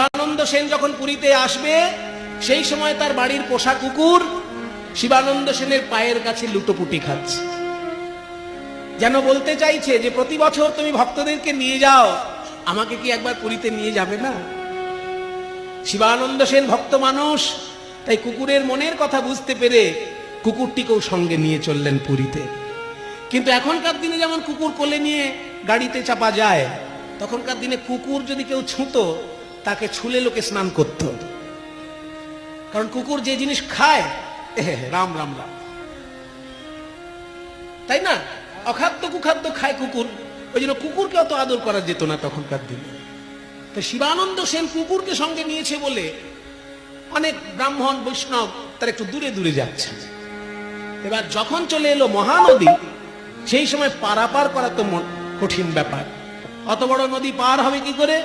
শিবানন্দ সেন যখন পুরীতে আসবে সেই সময় তার বাড়ির পোষা কুকুর শিবানন্দ সেনের পায়ের কাছে লুটোপুটি খাচ্ছে, যেন বলতে চাইছে যে প্রতি বছর তুমি ভক্তদেরকে নিয়ে যাও, আমাকে কি একবার পুরীতে নিয়ে যাবে না? শিবানন্দ সেন ভক্ত মানুষ, তাই কুকুরের মনের কথা বুঝতে পেরে কুকুরটিকেও সঙ্গে নিয়ে চললেন পুরীতে। কিন্তু এখনকার দিনে যেমন কুকুর কোলে নিয়ে গাড়িতে চাপা যায়, তখনকার দিনে কুকুর যদি কেউ ছুঁতো তাকে ছুলে লোকে স্নান করত, কারণ কুকুর যে জিনিস খায় রাম রাম রাম, তাই না? অখাদ্য কুখাদ্য খায় কুকুর, ওই জন্য কুকুরকে অত আদর করা যেত না তখনকার দিনে। তো শিবানন্দ সেন কুকুরকে সঙ্গে নিয়েছে বলে অনেক ব্রাহ্মণ বৈষ্ণব তার একটু দূরে দূরে যাচ্ছে। এবার যখন চলে এলো মহানদী, সেই সময় পারাপার করা তো কঠিন ব্যাপার। অত বড় নদী পার হবে কি করে?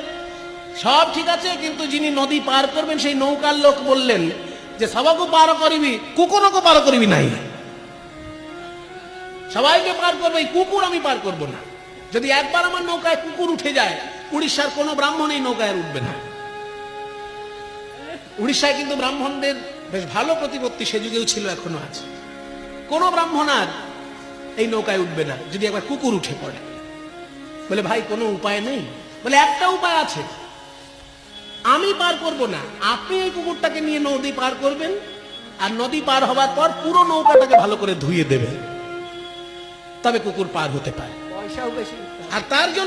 সব ঠিক আছে, কিন্তু যিনি নদী পার করবেন সেই নৌকার লোক বললেন যে সবাকে পার করিবি, কুকুরকে পার করিবি নাই, সবাইকে পার করবে, কুকুর আমি পার করব না। যদি একবার আমার নৌকায় কুকুর উঠে যায়, উড়িষ্যার কোন ব্রাহ্মণ এই নৌকায় উঠবে না। উড়িষ্যায় কিন্তু ব্রাহ্মণদের বেশ ভালো প্রতিপত্তি, সে যুগেও ছিল, এখনো আছে। কোন ব্রাহ্মণ আর এই নৌকায় উঠবে না যদি একবার কুকুর উঠে পড়ে। বলে ভাই কোনো উপায় নেই? বলে একটা উপায় আছে, আমি পার করব না, আপনি এই কুকুরটাকে নিয়ে নদী পার করবেন, আর নদী পার হবার পর পুরো নৌকাটাকে ভালো করে ধুয়ে দেবেন, তবে কুকুর পার হতে পারে। আর তার জন্য